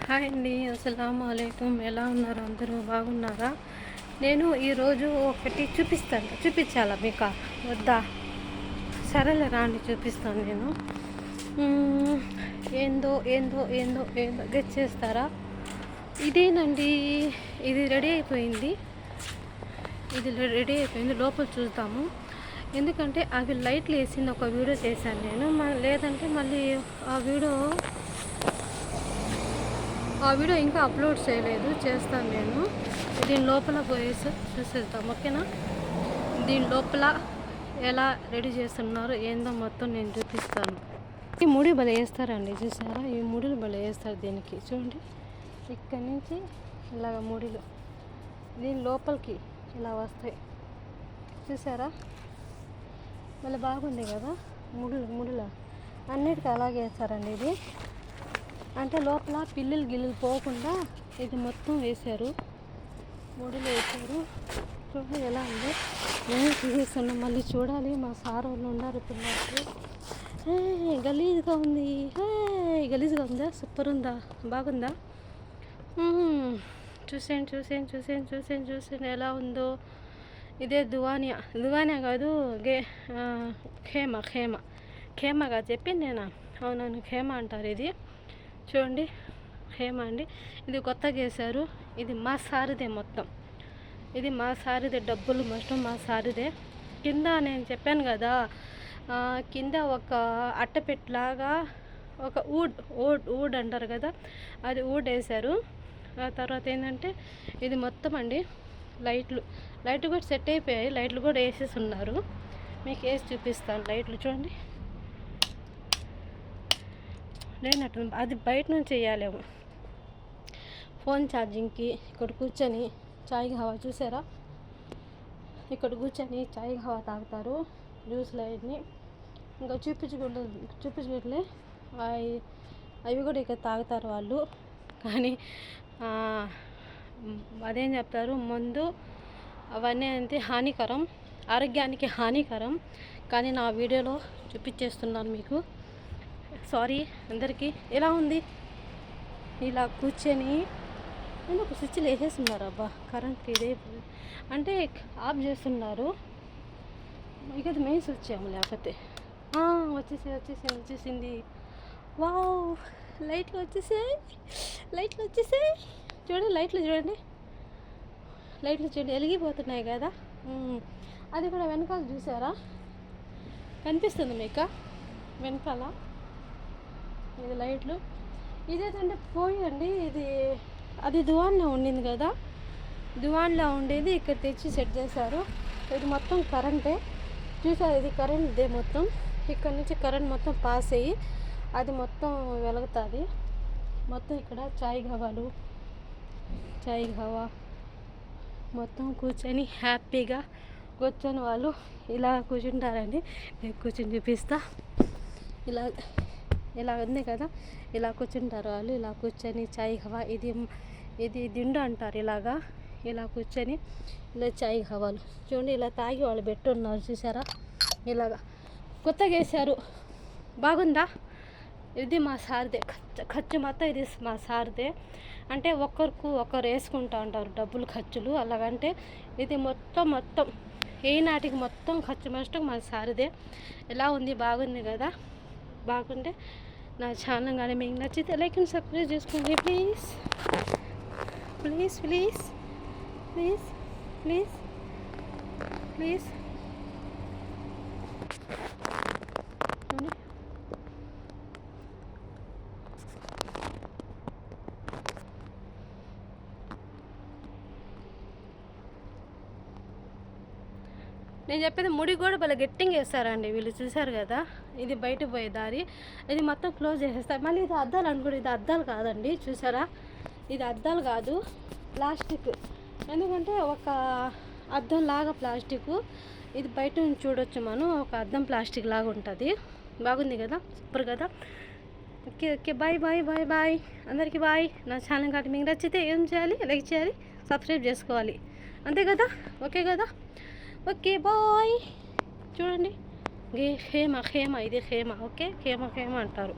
Hi అండి, అస్సలాము అలైకుం. ఎలా ఉన్నారు? అందరూ బాగున్నారా? నేను ఈరోజు ఒకటి చూపించాలా మీకు? వద్దా? సరేలే రాండి, చూపిస్తాను నేను. ఏందో ఏందో ఏందో ఏందో గెస్ చేస్తారా? ఇదేనండి, ఇది రెడీ అయిపోయింది. లోపల చూద్దాము. ఎందుకంటే అవి లైట్లు వేసింది ఒక వీడియో చేశాను నేను. లేదంటే మళ్ళీ ఆ వీడియో ఇంకా అప్లోడ్ చేయలేదు, చేస్తాను నేను. దీని లోపల పోయేసి చూసేద్దాం, ఓకేనా? దీని లోపల ఎలా రెడీ చేస్తున్నారు ఏందో మొత్తం నేను చూపిస్తాను. ఈ ముడి భలే వేస్తారండి, చూసారా? ఈ ముడులు భలే వేస్తారు దీనికి. చూడండి, ఇక్కడి నుంచి ఇలాగ ముడిలు దీని లోపలికి ఇలా వస్తాయి, చూసారా? మళ్ళీ బాగుంది కదా, ముడుల అన్నిటికీ అలాగే వేస్తారండి. ఇది అంటే లోపల గిల్లులు పోకుండా ఇది మొత్తం వేశారు, ముడులు వేశారు. చూడండి ఎలా ఉందో. నేను తీసేస్తున్నాం, మళ్ళీ చూడాలి. మా సార్ వాళ్ళు ఉన్నారు పిల్లలకి. గలీజ్గా ఉంది. గలీజ్గా ఉందా? సూపర్ ఉందా? బాగుందా? చూసాను ఎలా ఉందో. ఇదే దువానియా కాదు, ఖేమగా చెప్పింది నేను. అవునవును, ఖేమ అంటారు ఇది. చూడండి, ఖేమ అండి. ఇది కొత్తగా వేశారు. ఇది మా సారిదే మొత్తం. ఇది మా సారిదే, డబ్బులు మొత్తం మా సారిదే. కింద నేను చెప్పాను కదా, కింద ఒక అట్టపెట్టులాగా ఒక ఊడ్ అంటారు కదా, అది వేశారు. ఆ తర్వాత ఏంటంటే ఇది మొత్తం అండి లైట్లు కూడా సెట్ అయిపోయాయి. లైట్లు కూడా వేసేసి ఉన్నారు. మీకు వేసి చూపిస్తాను. లైట్లు చూడండి, లేనట్టు అది బయట నుంచి వేయాలేమో. ఫోన్ ఛార్జింగ్కి ఇక్కడ కూర్చొని చాయ్ హవా, చూసారా? ఇక్కడ కూర్చొని చాయ్ హవా తాగుతారు, జ్యూస్లు అవన్నీ. ఇంకా చూపించట్లే అవి కూడా ఇక్కడ తాగుతారు వాళ్ళు. కానీ అదేం చెప్తారు, ముందు అవన్నీ అంతే హానికరం, ఆరోగ్యానికి హానికరం. కానీ నా వీడియోలో చూపించేస్తున్నాను మీకు. సారీ అందరికీ. ఎలా ఉంది? ఇలా కూర్చొని ఎందుకు స్విచ్లు వేసేస్తున్నారు? అబ్బా, కరెంట్ ఇదే అంటే ఆఫ్ చేస్తున్నారు. ఇక మెయిన్ స్విచ్ ఏమో, లేకపోతే వచ్చేసింది. వావ్, లైట్లు వచ్చేసాయి. చూడండి, లైట్లు చూడండి వెలిగిపోతున్నాయి కదా. అది కూడా వెనకాల చూసారా? కనిపిస్తుంది మీకు వెనకాల? ఇది లైట్లు. ఇదేంటంటే పోయండి, అది దువాన్లో ఉండింది కదా, దువాన్లో ఉండేది ఇక్కడ తెచ్చి సెట్ చేశారు. ఇది మొత్తం కరెంటే, చూసారు? ఇది కరెంట్దే మొత్తం. ఇక్కడ నుంచి కరెంట్ మొత్తం పాస్ అయ్యి అది మొత్తం వెలుగుతుంది మొత్తం. ఇక్కడ చాయ్ హవా మొత్తం కూర్చొని హ్యాపీగా కూర్చొని వాళ్ళు ఇలా కూర్చుంటారండి. నేను కూర్చొని చూపిస్తా. ఇలా ఉంది కదా, ఇలా కూర్చుంటారు వాళ్ళు. ఇలా కూర్చొని చాయ్ హవా, ఇది దిండు అంటారు. ఇలా కూర్చొని ఇలా చాయ్ హవాలు చూడండి, ఇలా తాగి వాళ్ళు పెట్టున్నారు, చూసారా? ఇలాగా కొత్తగా వేశారు. బాగుందా? ఇది మా సార్దే ఖర్చు మొత్తం. ఇది మా సార్దే. అంటే ఒకరు వేసుకుంటూ ఉంటారు డబ్బులు, ఖర్చులు. అలాగంటే ఇది మొత్తం ఏ నాటికి మొత్తం ఖర్చు మొత్తం మా సార్దే. ఎలా ఉంది? బాగుంది కదా? బాగుంటే నా ఛానల్ కానీ మీకు నచ్చితే లైక్ అండ్ సబ్స్క్రైబ్ చేసుకోండి ప్లీజ్. నేను చెప్పేది ముడి కూడా భలే గట్టిగా వేస్తారండి వీళ్ళు, చూసారు కదా? ఇది బయట పోయే దారి, ఇది మొత్తం క్లోజ్ చేసేస్తారు. మళ్ళీ ఇది అద్దాలు అనుకోండి, ఇది అద్దాలు కాదండి, చూసారా? ఇది అద్దాలు కాదు, ప్లాస్టిక్. ఎందుకంటే ఒక అద్దం లాగా ప్లాస్టిక్. ఇది బయట నుంచి చూడొచ్చు మనం, ఒక అద్దం ప్లాస్టిక్ లాగా ఉంటుంది. బాగుంది కదా? సూపర్ కదా? ఓకే బాయ్ అందరికీ బాయ్. నా ఛానల్ కానీ మీకు నచ్చితే ఏం చేయాలి? లైక్ చేయాలి, సబ్స్క్రైబ్ చేసుకోవాలి, అంతే కదా? ఓకే కదా? Okay bye. చూడండి, ఖేమ ఇది ఖేమ. ఓకే, ఖేమ అంటారు.